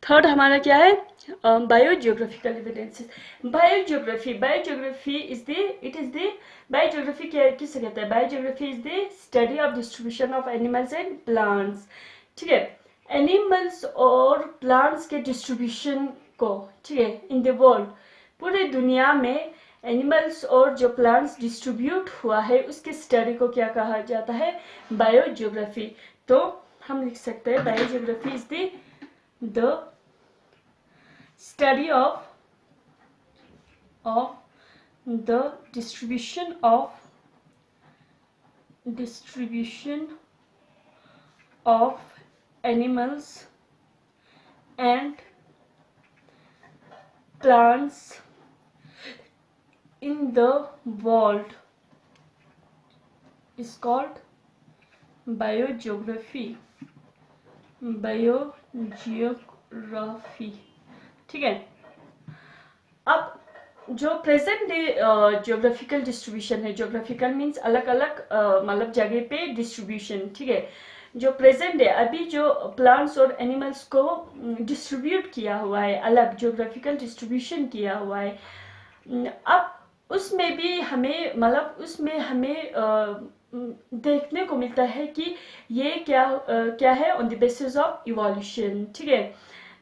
Third हमारा क्या है, biogeographical evidences. Biogeography is the it is the biogeography क्या किसे कहते हैं? Biogeography is the study of distribution of animals and plants. ठीक है, एनिमल्स और प्लांट्स के डिस्ट्रीब्यूशन को, ठीक है, इन द वर्ल्ड, पूरे दुनिया में एनिमल्स और जो प्लांट्स डिस्ट्रीब्यूट हुआ है उसके स्टडी को क्या कहा जाता है? बायोजियोग्राफी। तो हम लिख सकते हैं biogeography is the study of the distribution of animals and plants in the world is called biogeography. ठीक है, अब जो प्रेजेंट डे ज्योग्राफिकल डिस्ट्रीब्यूशन है, ज्योग्राफिकल मीन्स अलग अलग मतलब जगह पे डिस्ट्रीब्यूशन, ठीक है, जो प्रेजेंट है अभी जो प्लांट्स और एनिमल्स को डिस्ट्रीब्यूट किया हुआ है, अलग ज्योग्राफिकल डिस्ट्रीब्यूशन किया हुआ है, अब उसमें भी हमें मतलब उसमें हमें देखने को मिलता है कि ये क्या है on the basis of evolution. ठीक है,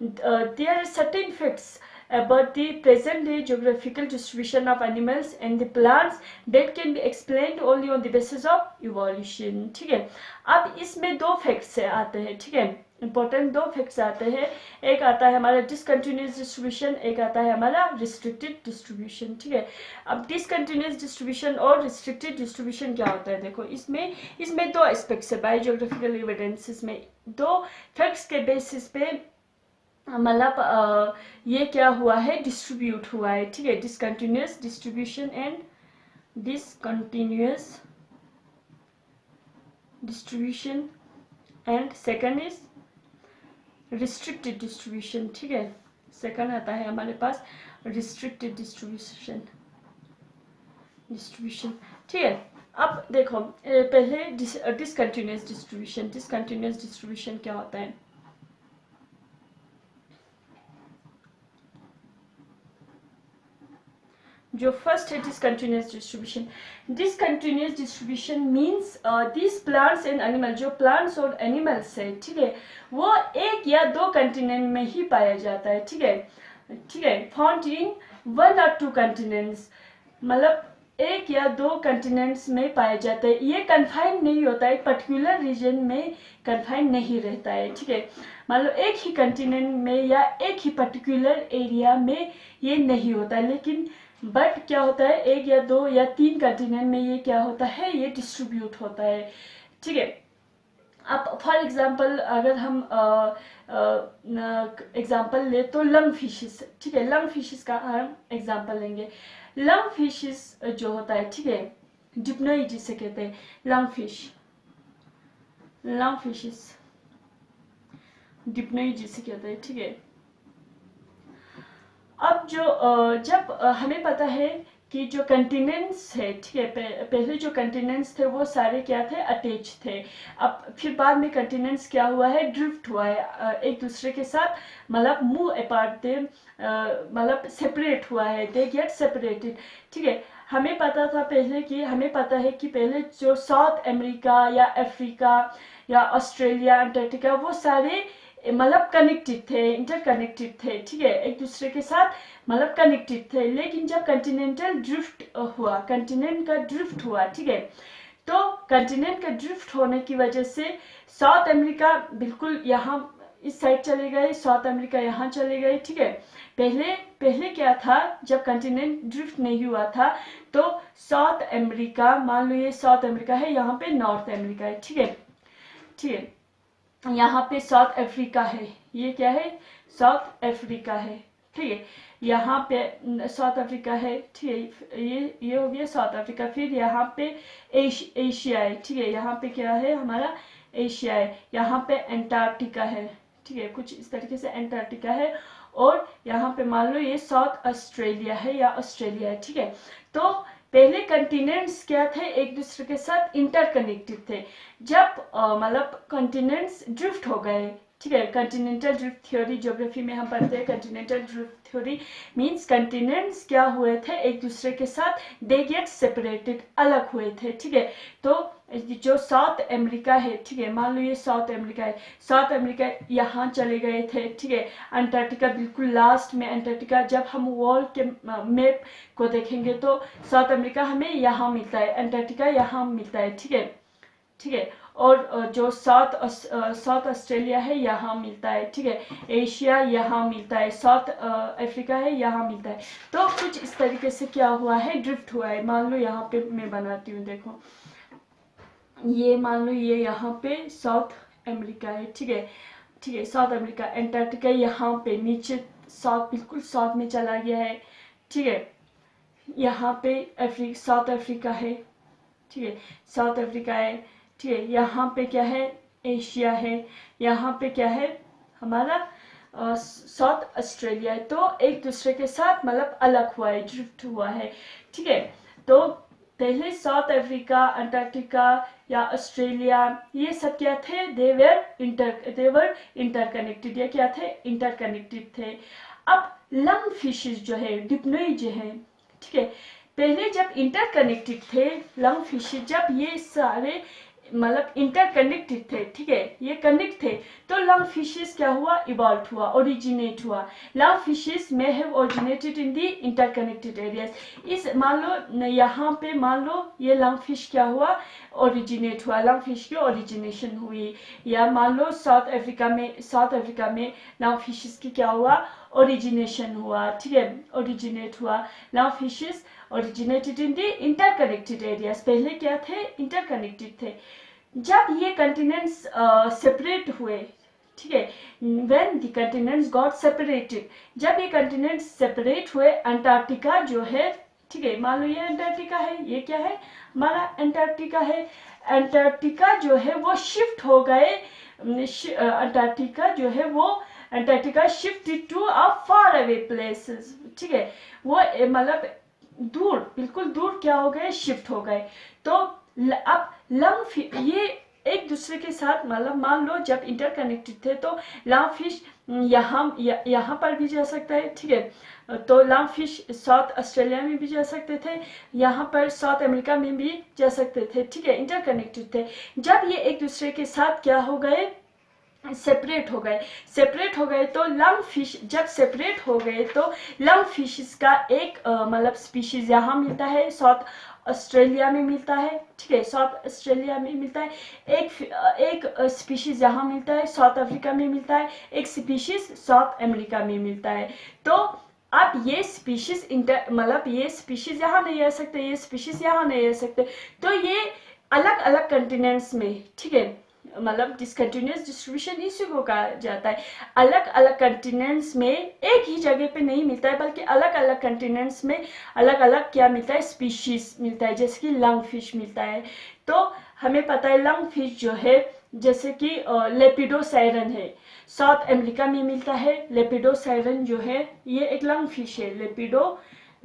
there are certain facts about the present day geographical distribution of animals and the plants that can be explained only on the basis of evolution। ठीक है, अब इसमें दो फैक्ट्स आते हैं, ठीक है, इंपॉर्टेंट दो फैक्ट्स आते हैं। एक आता है हमारा डिसकंटिन्यूस डिस्ट्रीब्यूशन, एक आता है हमारा रिस्ट्रिक्टेड डिस्ट्रीब्यूशन। ठीक है, अब डिसकंटिन्यूस डिस्ट्रीब्यूशन और रिस्ट्रिक्टेड डिस्ट्रीब्यूशन क्या होता है? देखो इसमें दो एस्पेक्ट्स है बायोजियोग्राफिकल एविडेंसेस में, दो फैक्ट्स के बेसिस पे मतलब ये क्या हुआ है, डिस्ट्रीब्यूट हुआ है। ठीक है, discontinuous distribution and discontinuous distribution and second is restricted distribution. ठीक है, सेकंड आता है हमारे पास रिस्ट्रिक्टेड डिस्ट्रीब्यूशन। ठीक है, अब देखो पहले डिसकंटिन्यूस डिस्ट्रीब्यूशन क्या होता है? जो फर्स्ट है discontinuous distribution means this plants and animal, जो प्लांट्स और एनिमल्स है, ठीक है, वो एक या दो कंटिनेंट में ही पाया जाता है। ठीक है, फाउंड इन वन और टू कंटिनेंट्स, मतलब एक या दो कंटिनेंट्स में पाया जाता है। ये कन्फाइंड नहीं होता है, पर्टिकुलर रीजन में कन्फाइंड नहीं रहता है। ठीक है, मतलब एक ही कंटिनेंट में या एक ही पर्टिकुलर एरिया में ये नहीं होता है, लेकिन बट क्या होता है, एक या दो या तीन कंटिनेंट में ये क्या होता है, ये डिस्ट्रीब्यूट होता है। ठीक है, अब फॉर एग्जांपल अगर हम एग्जांपल ले तो लंग फिशेस। ठीक है, लंग फिशेस का हम एग्जांपल लेंगे। लंग फिशेस जो होता है, ठीक है, डिप्नोई जिसे कहते हैं, लंग फिशेस डिप्नोई जिसे कहते हैं। ठीक है, अब जब हमें पता है कि जो कंटिनेंट्स है, ठीक है, पहले जो कंटिनेंट्स थे वो सारे क्या थे, अटैच थे। अब फिर बाद में कंटिनेंट्स क्या हुआ है, ड्रिफ्ट हुआ है एक दूसरे के साथ, मतलब मूव अपार्ट थे, मतलब सेपरेट हुआ है, दे गेट सेपरेटेड। ठीक है, हमें पता है कि पहले जो साउथ अमेरिका या अफ्रीका या ऑस्ट्रेलिया, अंटार्कटिका, वो सारे मतलब कनेक्टेड थे, इंटरकनेक्टेड थे। ठीक है, एक दूसरे के साथ मतलब कनेक्टेड थे, लेकिन जब कंटिनेंट का ड्रिफ्ट हुआ, ठीक है, तो कंटिनेंट का ड्रिफ्ट होने की वजह से साउथ अमेरिका बिल्कुल यहाँ इस साइड चले गए, साउथ अमेरिका यहाँ चले गए। ठीक है, पहले क्या था, जब कंटिनेंट ड्रिफ्ट नहीं हुआ था तो साउथ अमेरिका, मान लो ये साउथ अमेरिका है, यहाँ पे नॉर्थ अमेरिका है। ठीक है, यहाँ पे साउथ अफ्रीका है, ये क्या है, साउथ अफ्रीका है। ठीक है, यहाँ पे साउथ अफ्रीका है। ठीक है, ये हो गया साउथ अफ्रीका। फिर यहाँ पे एशिया है। ठीक है, यहाँ पे क्या है, हमारा एशिया है। यहाँ पे एंटार्क्टिका है। ठीक है, कुछ इस तरीके से एंटार्क्टिका है, और यहाँ पे मान लो ये साउथ ऑस्ट्रेलिया है या ऑस्ट्रेलिया है। ठीक है, तो पहले कंटिनेंट्स क्या थे, एक दूसरे के साथ इंटरकनेक्टेड थे। जब मतलब कंटिनेंट्स ड्रिफ्ट हो गए, ठीक है। कंटिनेंटल ड्रिफ्ट थ्योरी ज्योग्राफी में हम पढ़ते हैं। Continental drift theory means continents क्या हुए थे एक दूसरे के साथ, दे गेट सेपरेटेड, अलग हुए थे, ठीक है। तो जो साउथ अमेरिका है, ठीक है, मान लो ये साउथ अमेरिका है, साउथ अमेरिका यहाँ चले गए थे, ठीक है। अंटार्कटिका बिल्कुल लास्ट में, अंटार्कटिका जब हम वर्ल्ड के मैप को देखेंगे तो साउथ अमेरिका हमें यहाँ मिलता है, अंटार्कटिका यहाँ मिलता है, ठीक है, ठीक है। और जो साउथ ऑस्ट्रेलिया है यहाँ मिलता है, ठीक है। एशिया यहाँ मिलता है, साउथ अफ्रीका है यहाँ मिलता है। तो कुछ इस तरीके से क्या हुआ है, ड्रिफ्ट हुआ है। मान लो यहाँ पे मैं बनाती हूँ, देखो ये मान लो ये यहाँ पे साउथ अमेरिका है, ठीक है, ठीक है, साउथ अमेरिका। अंटार्कटिका यहाँ पे नीचे साउथ, बिल्कुल साउथ में चला गया है, ठीक है। यहाँ पे साउथ अफ्रीका है, ठीक है, साउथ अफ्रीका है, ठीक है। यहाँ पे क्या है, एशिया है। यहाँ पे क्या है, हमारा साउथ ऑस्ट्रेलिया है। तो एक दूसरे के साथ मतलब अलग हुआ है, ड्रिफ्ट हुआ है, ठीक है। तो पहले साउथ अफ्रीका, अंटार्कटिका या ऑस्ट्रेलिया, ये सब क्या थे, देवर इंटरकनेक्टेड, या क्या थे, इंटरकनेक्टेड थे। अब लंग फिशेस जो है, डिप्लोई जो है, ठीक है, पहले जब इंटरकनेक्टेड थे लंग फिशेस, जब ये सारे मतलब इंटरकनेक्टेड थे, ठीक है, ये कनेक्ट थे, तो लंग फिशेस क्या हुआ, इवॉल्व हुआ, ओरिजिनेट हुआ। लंग फिशेस में have originated in the interconnected areas. इस मान लो यहाँ पे मान लो ये लंग फिश क्या हुआ, ओरिजिनेट हुआ, लंग फिश की ओरिजिनेशन हुई। या मान लो साउथ अफ्रीका में लंग फिशेस की क्या हुआ, ओरिजिनेशन हुआ, ठीक है, ओरिजिनेट हुआ। Lung fishes originated in the interconnected areas, पहले क्या थे, इंटरकनेक्टेड थे। जब ये कंटिनेंट्स सेपरेट हुए, ठीक है, when the continents got separated, जब ये कंटिनेंट्स सेपरेट हुए, अंटार्कटिका जो है, ठीक है, मान लो ये अंटार्कटिका है, ये क्या है, हमारा अंटार्कटिका है। अंटार्कटिका जो है वो शिफ्ट हो गए, अंटार्कटिका जो है वो Antarctica shifted to a far away places, ठीक है, वो मतलब दूर, बिल्कुल दूर क्या हो गए, शिफ्ट हो गए। तो अब ये एक दूसरे के साथ मतलब मान लो जब इंटरकनेक्टेड थे तो लंग फिश यहाँ पर भी जा सकता है, ठीक है। तो लंग फिश साउथ ऑस्ट्रेलिया में भी जा सकते थे, यहाँ पर साउथ अमेरिका में भी जा सकते थे, ठीक है, इंटरकनेक्टेड थे। जब ये एक दूसरे के साथ क्या हो गए, सेपरेट हो गए तो लंग फिश जब सेपरेट हो गए तो लंग फिशेस का एक मतलब स्पीशीज यहाँ मिलता है, साउथ ऑस्ट्रेलिया में मिलता है, ठीक है, साउथ ऑस्ट्रेलिया में मिलता है। एक स्पीशीज यहाँ मिलता है, साउथ अफ्रीका में मिलता है। एक स्पीशीज साउथ अमेरिका में मिलता है। तो अब ये स्पीशीज मतलब ये स्पीशीज यहाँ नहीं रह सकते, ये स्पीशीज यहाँ नहीं रह सकते, तो ये अलग अलग कंटिनेंट्स में, ठीक है, मतलब डिसकंटिन्यूअस डिस्ट्रीब्यूशन इसी को कहा जाता है। अलग अलग कंटिनेंट्स में एक ही जगह पे नहीं मिलता है, बल्कि अलग अलग कंटिनेंट्स में अलग अलग क्या मिलता है, स्पीशीज मिलता है, जैसे कि लंग फिश मिलता है। तो हमें पता है लंग फिश जो है, जैसे कि लेपिडोसाइरन है, साउथ अमेरिका में मिलता है। लेपिडोसाइरन जो है ये एक लंग फिश है,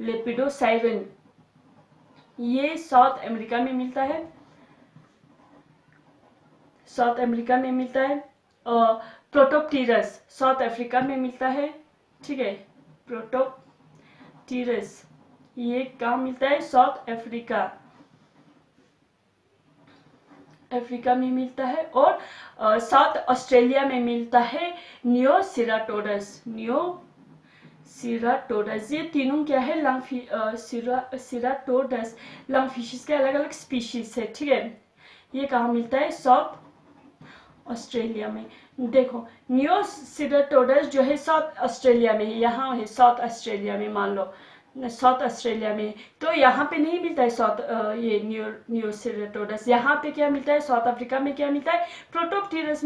लेपिडोसाइरन, ये साउथ अमेरिका में मिलता है, साउथ अमेरिका में मिलता है। प्रोटोप्टेरस साउथ अफ्रीका में मिलता है, ठीक है, प्रोटोप्टेरस ये कहाँ मिलता है, साउथ अफ्रीका में मिलता है। और साउथ ऑस्ट्रेलिया में मिलता है नियोसिराटोडस, ये तीनों क्या है, सिराटोडस लंग फिशेस के अलग अलग स्पीशीज है, ठीक है। ये कहाँ मिलता है, साउथ ऑस्ट्रेलिया में। देखो नियोसिराटोडस जो है साउथ ऑस्ट्रेलिया में है, यहाँ है साउथ ऑस्ट्रेलिया में, मान लो साउथ ऑस्ट्रेलिया में, तो यहाँ पे नहीं मिलता है ये नियोसिराटोडस। यहाँ पे क्या मिलता है, साउथ अफ्रीका में क्या मिलता है, प्रोटोप्टेरस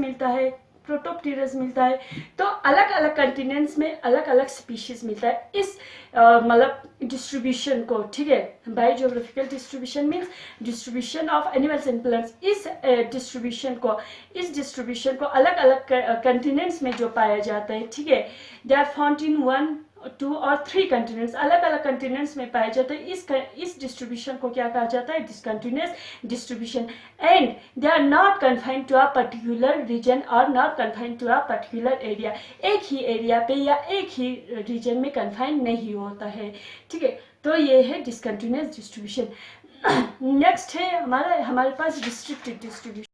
मिलता है, तो अलग अलग कंटिनेंट्स में अलग अलग स्पीशीज मिलता है। इस मतलब डिस्ट्रीब्यूशन को, ठीक है, biogeographical distribution means distribution of animals and plants. इस डिस्ट्रीब्यूशन को अलग अलग कंटिनेंट्स में जो पाया जाता है, ठीक है, दे आर फाउंड इन 2 और 3 कंटिनेंट्स अलग अलग कंटिनेंट्स में पाए जाते हैं। इस डिस्ट्रीब्यूशन को क्या कहा जाता है? Discontinuous distribution. And they are not confined to a particular region और not confined to a particular area. एक ही एरिया पे या एक ही रीजन में कन्फाइंड नहीं होता है, ठीक है। तो ये है डिसकंटिन्यूअस डिस्ट्रीब्यूशन। नेक्स्ट है हमारे पास रिस्ट्रिक्टेड डिस्ट्रीब्यूशन।